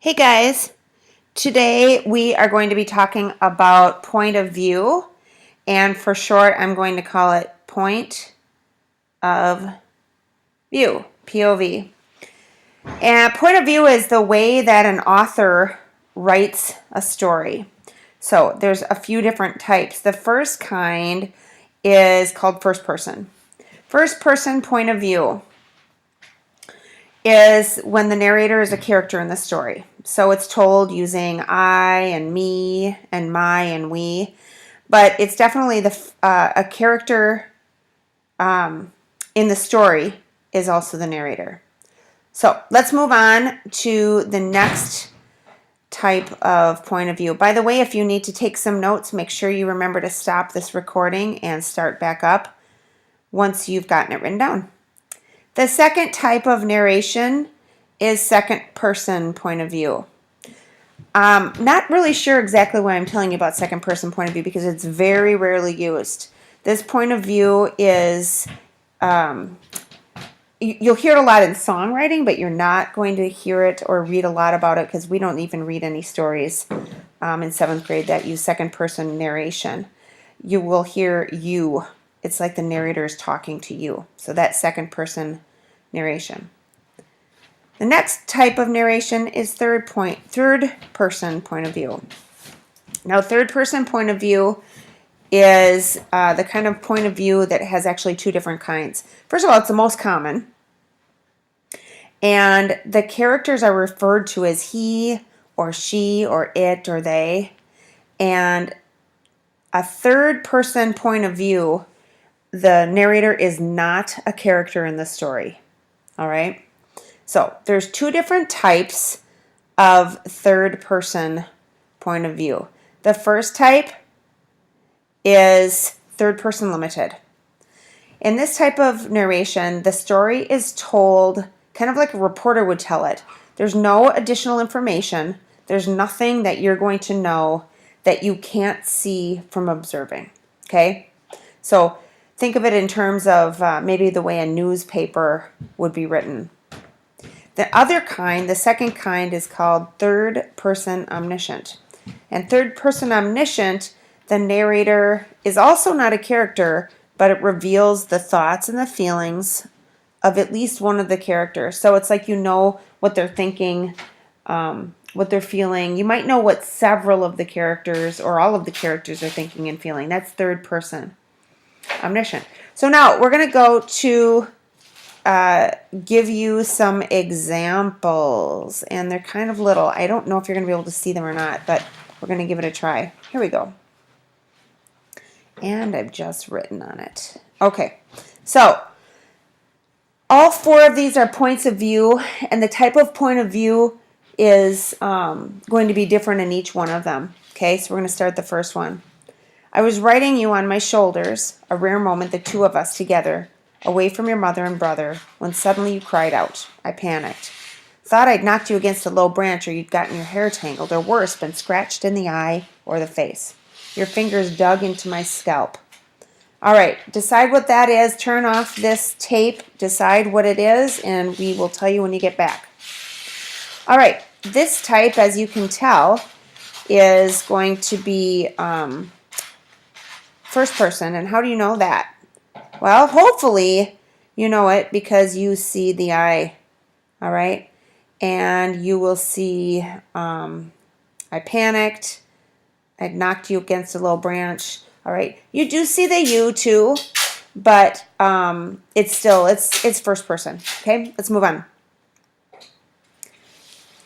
Hey guys, today we are going to be talking about point of view, and for short I'm going to call it point of view, POV. And point of view is the way that an author writes a story. So there's a few different types. The first kind is called first person. First person point of view is when the narrator is a character in the story. So it's told using I and me and my and we, but it's definitely a character in the story is also the narrator. So let's move on to the next type of point of view. By the way, if you need to take some notes, make sure you remember to stop this recording and start back up once you've gotten it written down. The second type of narration is second person point of view. Not really sure exactly why I'm telling you about second person point of view because it's very rarely used. This point of view is, you'll hear it a lot in songwriting, but you're not going to hear it or read a lot about it because we don't even read any stories in 7th grade that use second person narration. You will hear you. It's like the narrator is talking to you. So that's second person narration. The next type of narration is third person point of view. Now, third person point of view is the kind of point of view that has actually two different kinds. First of all, it's the most common. And the characters are referred to as he or she or it or they. And a third person point of view, the narrator is not a character in the story. All right? So there's two different types of third person point of view. The first type is third person limited. In this type of narration, the story is told kind of like a reporter would tell it. There's no additional information. There's nothing that you're going to know that you can't see from observing. Okay? So think of it in terms of maybe the way a newspaper would be written. The other kind, the second kind, is called third person omniscient. And third person omniscient, the narrator is also not a character, but it reveals the thoughts and the feelings of at least one of the characters. So it's like you know what they're thinking, what they're feeling. You might know what several of the characters or all of the characters are thinking and feeling. That's third person omniscient. So now we're going to go to give you some examples, and they're kind of little. I don't know if you're going to be able to see them or not, but we're going to give it a try. Here we go. And I've just written on it. Okay, so all four of these are points of view, and the type of point of view is going to be different in each one of them. Okay, so we're going to start the first one. I was riding you on my shoulders, a rare moment, the two of us together, away from your mother and brother, when suddenly you cried out. I panicked. Thought I'd knocked you against a low branch, or you'd gotten your hair tangled, or worse, been scratched in the eye or the face. Your fingers dug into my scalp. All right, decide what that is. Turn off this tape, decide what it is, and we will tell you when you get back. All right, this type, as you can tell, is going to be first person. And how do you know that? Well, hopefully you know it because you see the I, all right? And you will see I panicked, I knocked you against a low branch, all right? You do see the you too, but it's still, it's first person, okay? Let's move on.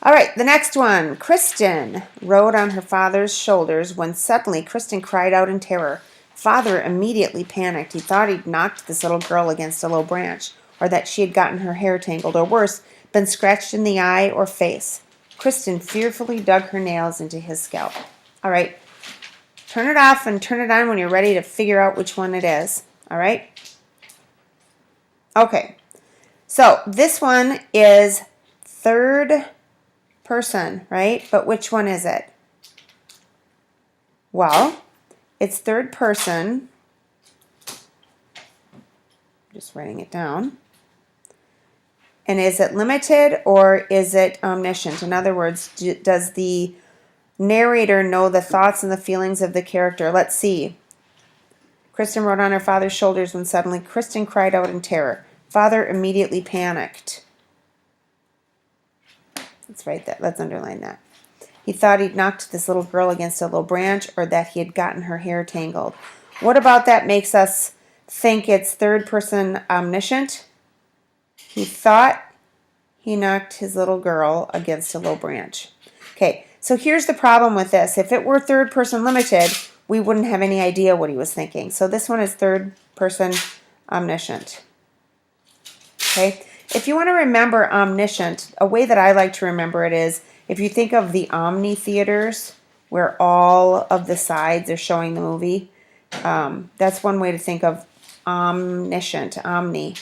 All right, the next one. Kristen rode on her father's shoulders when suddenly Kristen cried out in terror. Father immediately panicked. He thought he'd knocked this little girl against a low branch, or that she had gotten her hair tangled, or worse, been scratched in the eye or face. Kristen fearfully dug her nails into his scalp. All right, turn it off and turn it on when you're ready to figure out which one it is. All right? Okay, so this one is third person, right? But which one is it? Well, it's third person. Just writing it down. And is it limited or is it omniscient? In other words, does the narrator know the thoughts and the feelings of the character? Let's see. Kristen rode on her father's shoulders when suddenly Kristen cried out in terror. Father immediately panicked. Let's write that. Let's underline that. He thought he'd knocked this little girl against a low branch or that he had gotten her hair tangled. What about that makes us think it's third person omniscient? He thought he knocked his little girl against a low branch. Okay, so here's the problem with this. If it were third person limited, we wouldn't have any idea what he was thinking. So this one is third person omniscient. Okay, if you want to remember omniscient, a way that I like to remember it is if you think of the Omni theaters where all of the sides are showing the movie, that's one way to think of omniscient, omni,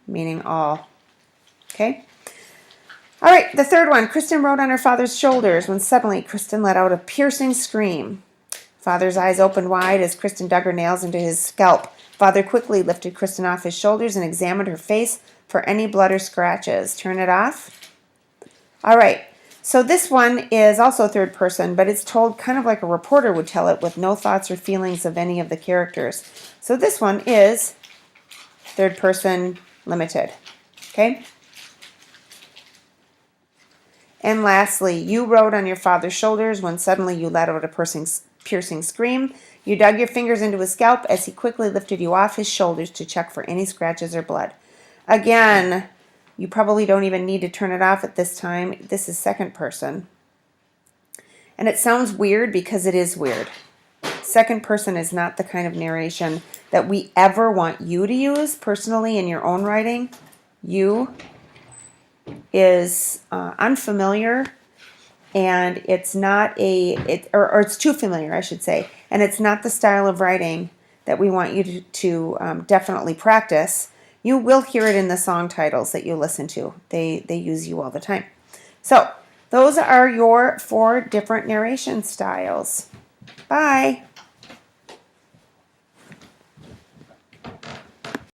meaning all. Okay? All right, the third one. Kristen rode on her father's shoulders when suddenly Kristen let out a piercing scream. Father's eyes opened wide as Kristen dug her nails into his scalp. Father quickly lifted Kristen off his shoulders and examined her face for any blood or scratches. Turn it off. All right, so this one is also third person, but it's told kind of like a reporter would tell it with no thoughts or feelings of any of the characters. So this one is third person limited. Okay? And lastly, you rode on your father's shoulders when suddenly you let out a piercing scream. You dug your fingers into his scalp as he quickly lifted you off his shoulders to check for any scratches or blood. Again, you probably don't even need to turn it off at this time. This is second person. And it sounds weird because it is weird. Second person is not the kind of narration that we ever want you to use personally in your own writing. You is unfamiliar, and it's not or it's too familiar, I should say, and it's not the style of writing that we want you to definitely practice. You will hear it in the song titles that you listen to. They use you all the time. So those are your 4 different narration styles. Bye.